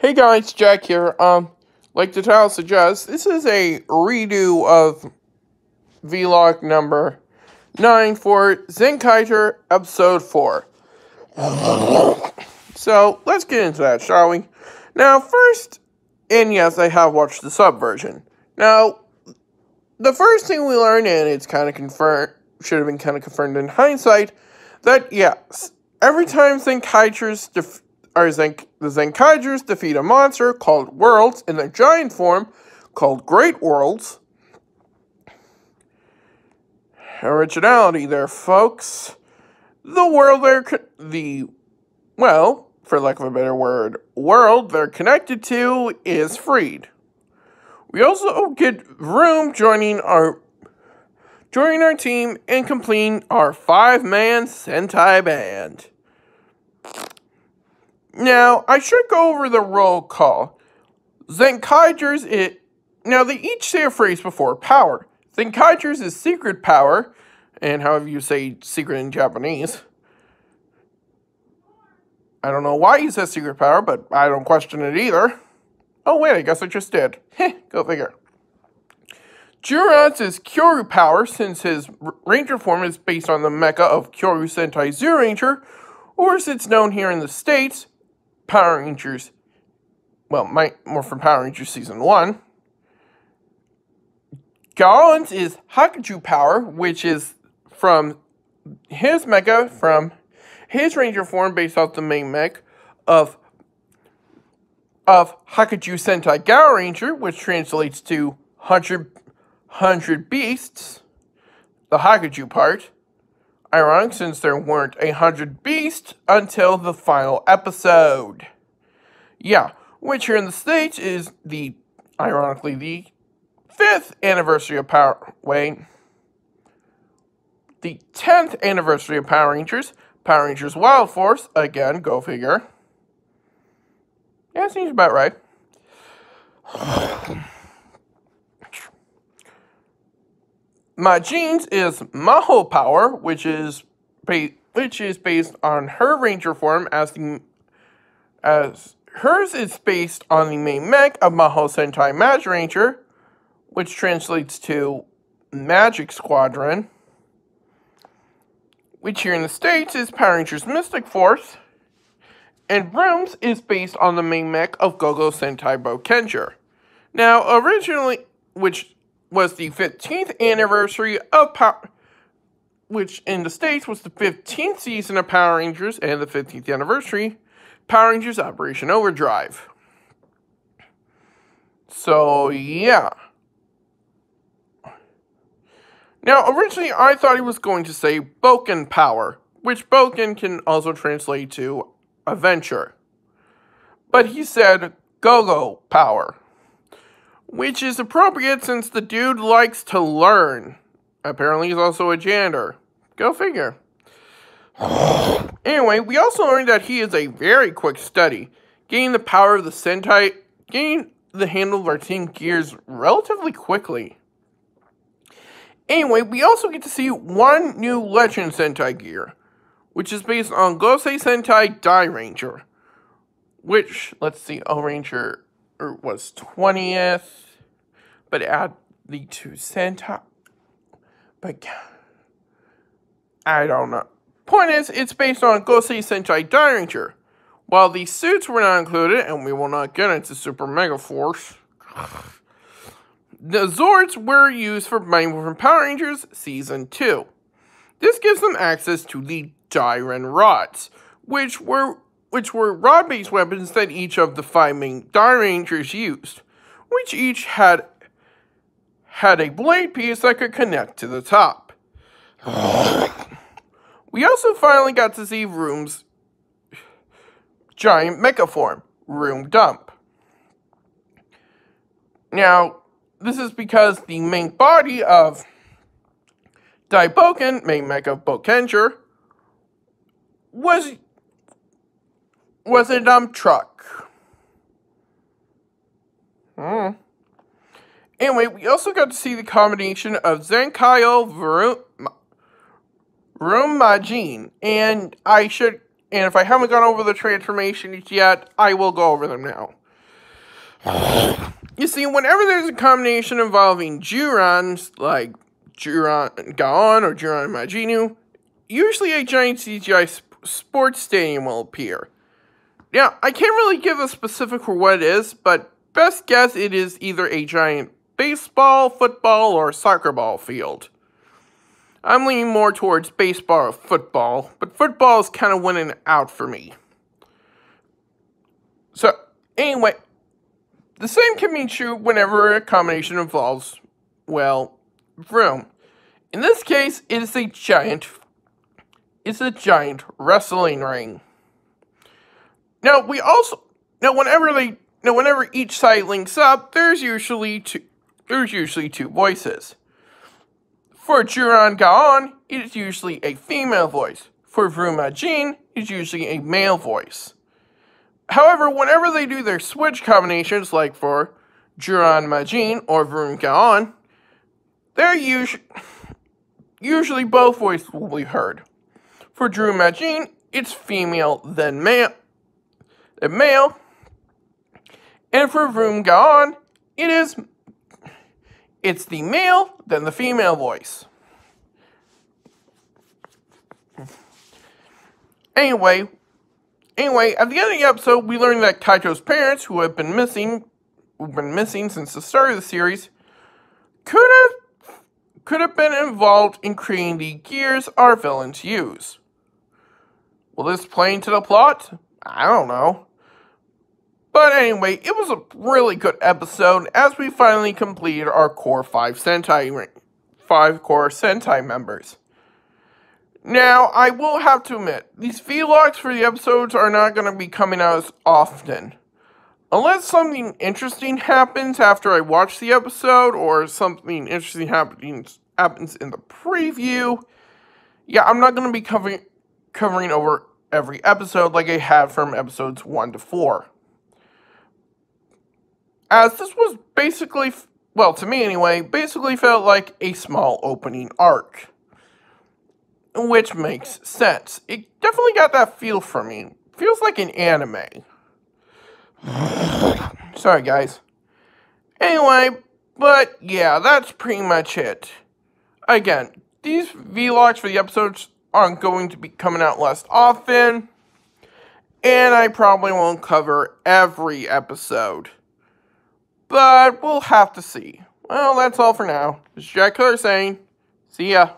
Hey guys, Jack here. Like the title suggests, this is a redo of vlog number 9 for Zenkaiger episode 4. So, let's get into that, shall we? Now, first, and yes, I have watched the sub version. Now, the first thing we learned, and it's kind of confirmed, should have been kind of confirmed in hindsight, that yes, every time the Zenkaigers defeat a monster called Worlds in their giant form called Great Worlds. Originality there, folks. The world for lack of a better word, world they're connected to is freed. We also get Vroom joining our team and completing our 5-man Sentai band. Now, I should go over the roll call. Zenkaigers, they each say a phrase before power. Zenkaigers is secret power, and however you say secret in Japanese. I don't know why he says secret power, but I don't question it either. Oh wait, I guess I just did. Heh, go figure. Juran's is Kyoryu power, since his ranger form is based on the mecha of Kyoryu Sentai Zyuranger, or as it's known here in the States, Power Rangers, more from Power Rangers Season 1. Gaon's is Hakuju power, which is from his mecha, from his ranger form based off the main mech of Hakuju Sentai Gao Ranger, which translates to 100 beasts, the Hakuju part. Ironic, since there weren't 100 beasts until the final episode. Yeah, which here in the States is ironically, the 5th anniversary of the 10th anniversary of Power Rangers Wild Force, again, go figure. Yeah, seems about right. Majin's is Maho power, which is based on her ranger form as hers is based on the main mech of Maho Sentai Maj Ranger, which translates to Magic Squadron, which here in the States is Power Rangers Mystic Force, and Vroom's is based on the main mech of Go-Go Sentai Bokenger. Now, originally, which was the 15th anniversary of which in the States was the 15th season of Power Rangers and the 15th anniversary, Power Rangers Operation Overdrive. So, yeah. Now, originally I thought he was going to say Boken power, which Boken can also translate to adventure. But he said Go-Go power, which is appropriate since the dude likes to learn. Apparently he's also a janitor. Go figure. Anyway, we also learned that he is a very quick study, gaining the power of the Sentai, gaining the handle of our team gears relatively quickly. Anyway, we also get to see one new Legend Sentai gear, which is based on Gosei Sentai Dai Ranger, which, let's see, O-Ranger was 20th, but add the 2 Sentai, but I don't know. Point is, it's based on Gosei Sentai Dai Ranger. While the suits were not included, and we will not get into Super Mega Force, the Zords were used for from Power Rangers Season 2. This gives them access to the Dairen rods, which were rod-based weapons that each of the 5 main Dai Rangers used, which each had a blade piece that could connect to the top. We also finally got to see Vroom's giant mecha form, Vroom Dump. Now, this is because the main body of Daiboken, main mecha of Bokenger, was a dump truck. Anyway, we also got to see the combination of Zenkaiger, Vroom Majin, and if I haven't gone over the transformations yet, I will go over them now. You see, whenever there's a combination involving Jurons, like Juron Gaon or Juron Majinu, usually a giant CGI sports stadium will appear. Now, I can't really give a specific for what it is, but best guess it is either a giant baseball, football, or soccer ball field. I'm leaning more towards baseball or football, but football is kind of winning out for me. So, anyway, the same can be true whenever a combination involves, well, room. In this case, it is a giant wrestling ring. Now, whenever each side links up, there's usually two voices. For Juron Gaon, it is usually a female voice. For Vrumajin, it is usually a male voice. However, whenever they do their switch combinations, like for Juron Majin or Vrum Gaon, they're usually both voices will be heard. For Drew Majin, it's female then male. And for Vrum Gaon, it's the male, then the female voice. Anyway, at the end of the episode, we learned that Kaito's parents, who have been missing since the start of the series, could have been involved in creating the gears our villains use. Will this play into the plot? I don't know. But anyway, it was a really good episode as we finally completed our core 5 core Sentai members. Now, I will have to admit, these vlogs for the episodes are not going to be coming out as often. Unless something interesting happens after I watch the episode, or something interesting happens in the preview. Yeah, I'm not going to be covering over every episode like I have from episodes 1 to 4. As this was basically, well, to me anyway, basically felt like a small opening arc. Which makes sense. It definitely got that feel for me. Feels like an anime. Sorry, guys. Anyway, but yeah, that's pretty much it. Again, these vlogs for the episodes aren't going to be coming out less often. And I probably won't cover every episode. But we'll have to see. Well, that's all for now. This is Zenkaiger saying, see ya.